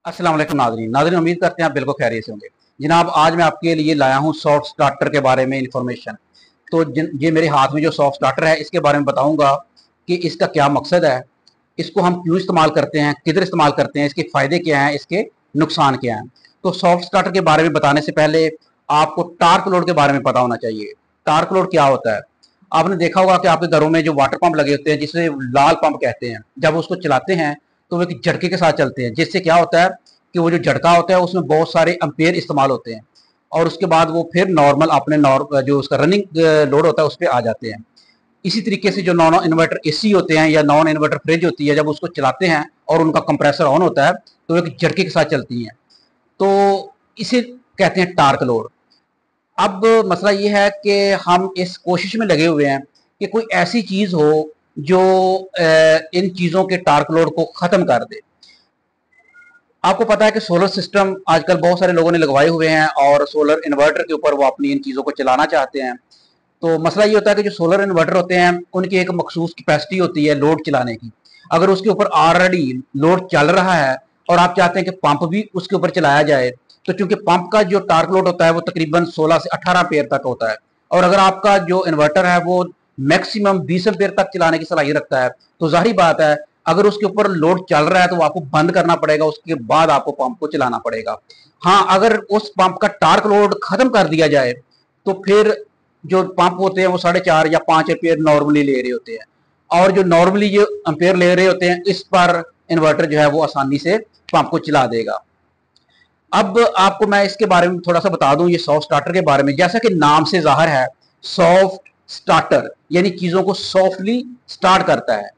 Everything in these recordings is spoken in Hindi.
अस्सलाम वालेकुम नाज़रीन नाज़रीन उम्मीद करते हैं आप बिल्कुल खैरियत से होंगे। जनाब आज मैं आपके लिए लाया हूँ सॉफ्ट स्टार्टर के बारे में इंफॉर्मेशन। तो ये मेरे हाथ में जो सॉफ्ट स्टार्टर है इसके बारे में बताऊंगा कि इसका क्या मकसद है, इसको हम क्यों इस्तेमाल करते हैं, किधर इस्तेमाल करते हैं, इसके फ़ायदे क्या हैं, इसके नुकसान क्या हैं। तो सॉफ्ट स्टार्टर के बारे में बताने से पहले आपको टार्क लोड के बारे में पता होना चाहिए। टार्क लोड क्या होता है? आपने देखा होगा कि आपके घरों में जो वाटर पंप लगे होते हैं जिसे लाल पंप कहते हैं, जब उसको चलाते हैं तो वो एक झटके के साथ चलते हैं, जिससे क्या होता है कि वो जो झटका होता है उसमें बहुत सारे एम्पेयर इस्तेमाल होते हैं और उसके बाद वो फिर नॉर्मल अपने जो उसका रनिंग लोड होता है उस पर आ जाते हैं। इसी तरीके से जो नॉन इन्वर्टर एसी होते हैं या नॉन इन्वर्टर फ्रिज होती है, जब उसको चलाते हैं और उनका कंप्रेसर ऑन होता है तो एक झटके के साथ चलती हैं। तो इसे कहते हैं टार्क लोड। अब मसला ये है कि हम इस कोशिश में लगे हुए हैं कि कोई ऐसी चीज़ हो जो इन चीज़ों के टार्क लोड को ख़त्म कर दे। आपको पता है कि सोलर सिस्टम आजकल बहुत सारे लोगों ने लगवाए हुए हैं और सोलर इन्वर्टर के ऊपर वो अपनी इन चीज़ों को चलाना चाहते हैं। तो मसला ये होता है कि जो सोलर इन्वर्टर होते हैं उनकी एक मखसूस कैपेसिटी होती है लोड चलाने की। अगर उसके ऊपर ऑलरेडी लोड चल रहा है और आप चाहते हैं कि पंप भी उसके ऊपर चलाया जाए, तो चूंकि पंप का जो टार्क लोड होता है वो तकरीबन 16 से 18 एम्पेयर तक होता है और अगर आपका जो इन्वर्टर है वो मैक्सिमम 20 एम्पेयर तक चलाने की सलाहियत रखता है, तो जाहिर बात है अगर उसके ऊपर लोड चल रहा है तो आपको बंद करना पड़ेगा, उसके बाद आपको पंप को चलाना पड़ेगा। हाँ, अगर उस पंप का टार्क लोड खत्म कर दिया जाए तो फिर जो पंप होते हैं वो 4.5 या 5 एम्पेयर नॉर्मली ले रहे होते हैं और जो नॉर्मली जो एम्पेयर ले रहे होते हैं इस पर इन्वर्टर जो है वो आसानी से पंप को चला देगा। अब आपको मैं इसके बारे में थोड़ा सा बता दूं, ये सॉफ्ट स्टार्टर के बारे में। जैसा कि नाम से जाहिर है, सॉफ्ट स्टार्टर यानी चीजों को सॉफ्टली स्टार्ट करता है।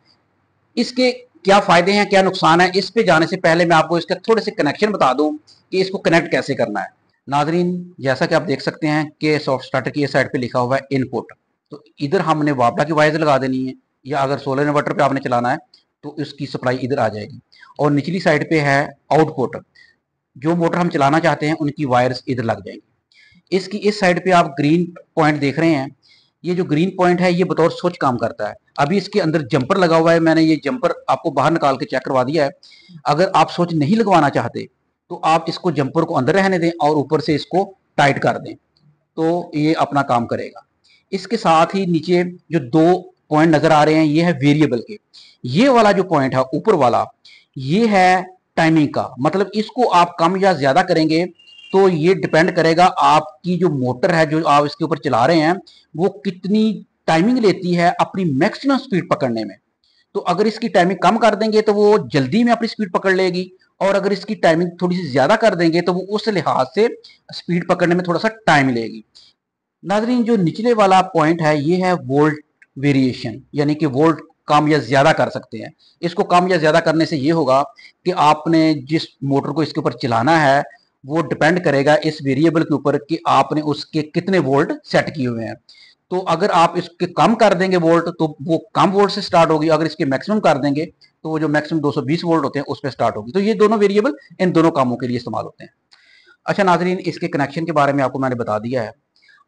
इसके क्या फायदे हैं, क्या नुकसान है, इस पे जाने से पहले मैं आपको इसका थोड़े से कनेक्शन बता दूं कि इसको कनेक्ट कैसे करना है। नाजरीन, जैसा कि आप देख सकते हैं कि सॉफ्ट स्टार्टर की साइड पे लिखा हुआ है इनपुट। तो इधर हमने वापडा की वायर लगा देनी है या अगर सोलर इन्वर्टर पे आपने चलाना है तो इसकी सप्लाई इधर आ जाएगी। और निचली साइड पे है आउटपुट। जो मोटर हम चलाना चाहते हैं उनकी वायर्स इधर लग जाएंगी। इसकी इस साइड पे आप ग्रीन पॉइंट देख रहे हैं। ये जो ग्रीन पॉइंट है ये बतौर स्विच काम करता है। अभी इसके अंदर जंपर लगा हुआ है, मैंने ये जंपर आपको बाहर निकाल के चेक करवा दिया है। अगर आप स्विच नहीं लगवाना चाहते तो आप इसको जंपर को अंदर रहने दें और ऊपर से इसको टाइट कर दें तो ये अपना काम करेगा। इसके साथ ही नीचे जो दो पॉइंट नजर आ रहे हैं ये है वेरिएबल के। ये वाला जो पॉइंट है ऊपर वाला, ये है टाइमिंग का। मतलब इसको आप कम या ज्यादा करेंगे तो ये डिपेंड करेगा आपकी जो मोटर है जो आप इसके ऊपर चला रहे हैं वो कितनी टाइमिंग लेती है अपनी मैक्सिमम स्पीड पकड़ने में। तो अगर इसकी टाइमिंग कम कर देंगे तो वो जल्दी में अपनी स्पीड पकड़ लेगी और अगर इसकी टाइमिंग थोड़ी सी ज्यादा कर देंगे तो वो उस लिहाज से स्पीड पकड़ने में थोड़ा सा टाइम लेगी। नाजरीन, जो निचले वाला पॉइंट है ये है वोल्ट वेरिएशन, यानी कि वोल्ट कम या ज्यादा कर सकते हैं। इसको कम या ज्यादा करने से ये होगा कि आपने जिस मोटर को इसके ऊपर चलाना है वो डिपेंड करेगा इस वेरिएबल के ऊपर कि आपने उसके कितने वोल्ट सेट किए हुए हैं। तो अगर आप इसके कम कर देंगे वोल्ट तो वो कम वोल्ट से स्टार्ट होगी, अगर इसके मैक्सिमम कर देंगे तो वो जो मैक्सिमम 220 वोल्ट होते हैं उस पर स्टार्ट होगी। तो ये दोनों वेरिएबल इन दोनों कामों के लिए इस्तेमाल होते हैं। अच्छा नाजरीन, इसके कनेक्शन के बारे में आपको मैंने बता दिया है।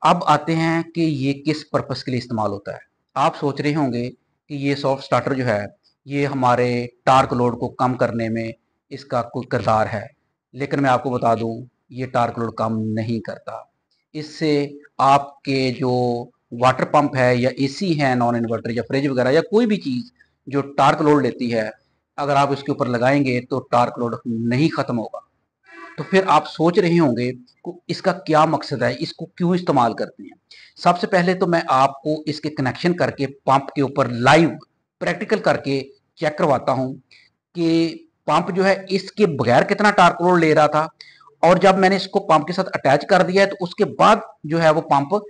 अब आते हैं कि ये किस पर्पस के लिए इस्तेमाल होता है। आप सोच रहे होंगे कि ये सॉफ्ट स्टार्टर जो है ये हमारे टार्क लोड को कम करने में इसका कोई किरदार है, लेकिन मैं आपको बता दूं ये टार्क लोड कम नहीं करता। इससे आपके जो वाटर पंप है या एसी है, नॉन इन्वर्टर या फ्रिज वगैरह या कोई भी चीज़ जो टार्क लोड लेती है, अगर आप इसके ऊपर लगाएंगे तो टार्क लोड नहीं ख़त्म होगा। तो फिर आप सोच रहे होंगे को इसका क्या मकसद है, इसको क्यों इस्तेमाल करते हैं। सबसे पहले तो मैं आपको इसके कनेक्शन करके पंप के ऊपर लाइव प्रैक्टिकल करके चेक करवाता हूं कि पंप जो है इसके बगैर कितना टार्क लोड ले रहा था और जब मैंने इसको पंप के साथ अटैच कर दिया है तो उसके बाद जो है वो पंप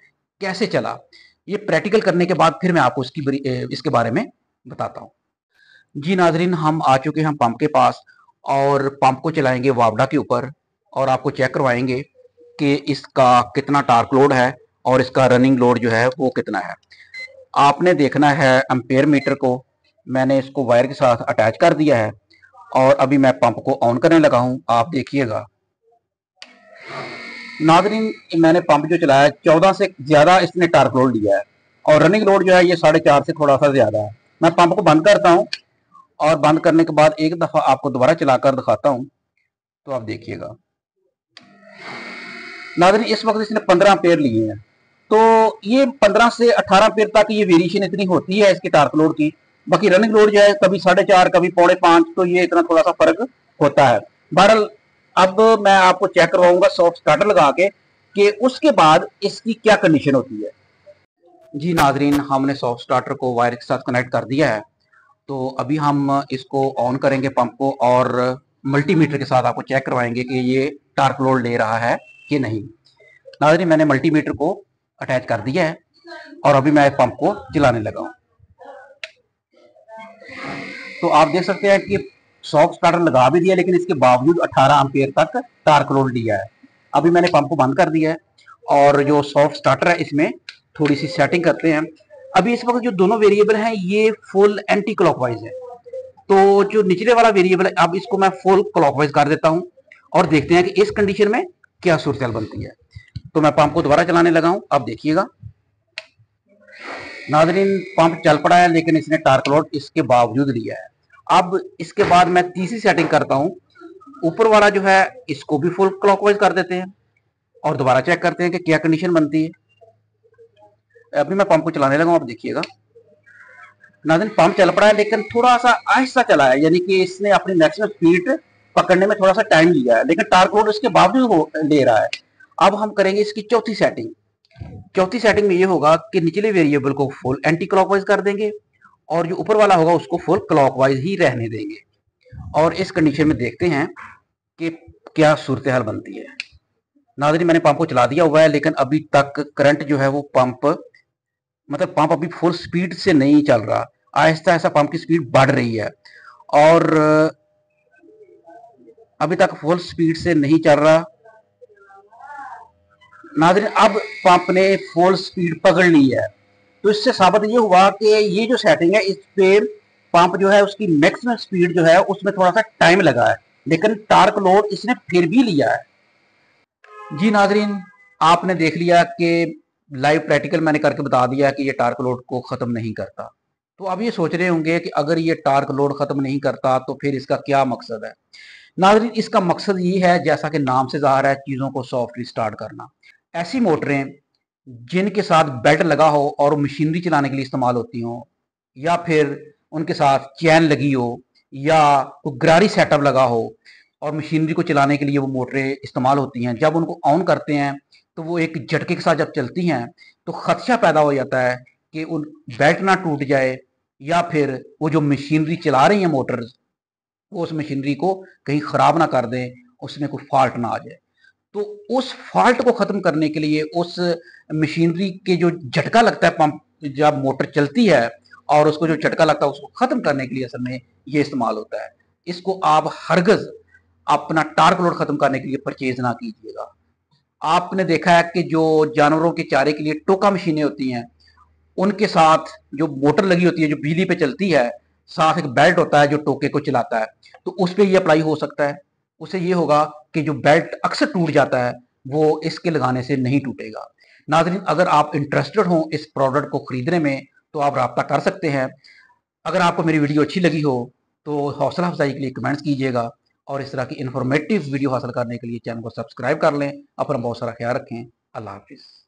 कैसे चला। ये प्रैक्टिकल करने के बाद फिर मैं आपको इसके बारे में बताता हूँ। जी नाजरीन, हम आ चुके हैं पंप के पास और पंप को चलाएंगे वापडा के ऊपर और आपको चेक करवाएंगे कि इसका कितना टार्क लोड है और इसका रनिंग लोड जो है वो कितना है। आपने देखना है एम्पेयर मीटर को। मैंने इसको वायर के साथ अटैच कर दिया है और अभी मैं पंप को ऑन करने लगा हूं, आप देखिएगा। नाजरीन, मैंने पंप जो चलाया 14 से ज्यादा इसने टार्क लोड लिया है और रनिंग लोड जो है ये 4.5 से थोड़ा सा ज्यादा है। मैं पंप को बंद करता हूँ और बंद करने के बाद एक दफा आपको दोबारा चलाकर दिखाता हूँ। तो आप देखिएगा नाज़रीन, इस वक्त इसने 15 एम्पेयर लिए हैं। तो ये 15 से 18 एम्पेयर तक ये वेरिएशन इतनी होती है इसके टार्क लोड की। बाकी रनिंग लोड जो है कभी 4.5 कभी 4.5, तो ये इतना थोड़ा सा फर्क होता है। बहरहाल अब मैं आपको चेक करवाऊंगा सॉफ्ट स्टार्टर लगा के कि उसके बाद इसकी क्या कंडीशन होती है। जी नाजरीन, हमने सॉफ्ट स्टार्टर को वायर के साथ कनेक्ट कर दिया है। तो अभी हम इसको ऑन करेंगे पंप को, और मल्टीमीटर के साथ आपको चेक करवाएंगे कि ये टार्क लोड ले रहा है कि नहीं। नाजरीन, मैंने मल्टीमीटर को अटैच कर दिया है और अभी मैं पंप को चलाने लगा हूँ। तो आप देख सकते हैं कि सॉफ्ट स्टार्टर लगा भी दिया, लेकिन इसके बावजूद 18 एम्पियर तक टार्क लोड लिया है। अभी मैंने पंप को बंद कर दिया है और जो सॉफ्ट स्टार्टर है इसमें थोड़ी सी सेटिंग करते हैं। अभी इस वक्त जो दोनों वेरिएबल हैं ये फुल एंटी क्लॉकवाइज है। तो जो निचले वाला वेरिएबल है, अब इसको मैं फुल क्लॉकवाइज कर देता हूं और देखते हैं कि इस कंडीशन में क्या सूरत बनती है। तो मैं पंप को दोबारा चलाने लगा हूं, अब देखिएगा नाजरीन, पंप चल पड़ा है लेकिन इसने टार्क लोड इसके बावजूद लिया है। अब इसके बाद मैं तीसरी सेटिंग करता हूं, ऊपर वाला जो है इसको भी फुल क्लॉकवाइज कर देते हैं और दोबारा चेक करते हैं कि क्या कंडीशन बनती है। अभी मैं पंप को चलाने लगा हूं, अब देखिएगा नाज़रीन, पंप चल पड़ा है लेकिन थोड़ा सा आहिस्ता चला है, यानी कि इसने अपनी मैक्सिमम स्पीड पकड़ने में थोड़ा सा टाइम लिया है, लेकिन टार्क लोड इसके बावजूद ले रहा है। अब हम करेंगे इसकी चौथी सेटिंग। चौथी सेटिंग में ये होगा कि निचले वेरिएबल को फुल एंटी क्लॉकवाइज कर देंगे और जो ऊपर वाला होगा उसको फुल क्लॉकवाइज ही रहने देंगे, और इस कंडीशन में देखते हैं कि क्या सूरत हाल बनती है। नाज़रीन, मैंने पंप को चला दिया हुआ है लेकिन अभी तक करंट जो है वो पंप अभी फुल स्पीड से नहीं चल रहा, आहिस्ता आहिस्ता पंप की स्पीड बढ़ रही है और अभी तक फुल स्पीड से नहीं चल रहा। नाज़रीन, अब पंप ने फुल स्पीड पकड़ ली है, तो इससे साबित ये हुआ कि ये जो सेटिंग है इस पे पंप जो है उसकी मैक्सिमम स्पीड जो है उसमें थोड़ा सा टाइम लगा है, लेकिन टार्क लोड इसने फिर भी लिया है। जी नाज़रीन, आपने देख लिया कि लाइव प्रैक्टिकल मैंने करके बता दिया कि ये टार्क लोड को ख़त्म नहीं करता। तो अब ये सोच रहे होंगे कि अगर ये टार्क लोड ख़त्म नहीं करता तो फिर इसका क्या मकसद है। नाज़रीन, इसका मकसद ये है, जैसा कि नाम से ज़ाहिर है, चीज़ों को सॉफ्टली स्टार्ट करना। ऐसी मोटरें जिनके साथ बेल्ट लगा हो और मशीनरी चलाने के लिए इस्तेमाल होती हो, या फिर उनके साथ चैन लगी हो, या कोई गरारी सेटअप लगा हो और मशीनरी को चलाने के लिए वो मोटरें इस्तेमाल होती हैं, जब उनको ऑन करते हैं तो वो एक झटके के साथ जब चलती हैं तो खदशा पैदा हो जाता है कि उन बेल्ट ना टूट जाए, या फिर वो जो मशीनरी चला रही हैं मोटर्स, वो उस मशीनरी को कहीं ख़राब ना कर दें, उसमें कोई फॉल्ट ना आ जाए। तो उस फॉल्ट को ख़त्म करने के लिए, उस मशीनरी के जो झटका लगता है पंप जब मोटर चलती है और उसको जो झटका लगता है उसको ख़त्म करने के लिए असल में ये इस्तेमाल होता है। इसको आप हरगज़ अपना टार्क लोड ख़त्म करने के लिए परचेज ना कीजिएगा। आपने देखा है कि जो जानवरों के चारे के लिए टोका मशीनें होती हैं, उनके साथ जो मोटर लगी होती है जो बिजली पे चलती है, साथ एक बेल्ट होता है जो टोके को चलाता है, तो उस पर ये अप्लाई हो सकता है। उससे ये होगा कि जो बेल्ट अक्सर टूट जाता है वो इसके लगाने से नहीं टूटेगा। नाज़रीन, अगर आप इंटरेस्टेड हो इस प्रोडक्ट को खरीदने में तो आप रब्ता कर सकते हैं। अगर आपको मेरी वीडियो अच्छी लगी हो तो हौसला अफजाई के लिए कमेंट्स कीजिएगा, और इस तरह की इन्फॉर्मेटिव वीडियो हासिल करने के लिए चैनल को सब्सक्राइब कर लें। अपना बहुत सारा ख्याल रखें। अल्लाह हाफिज़।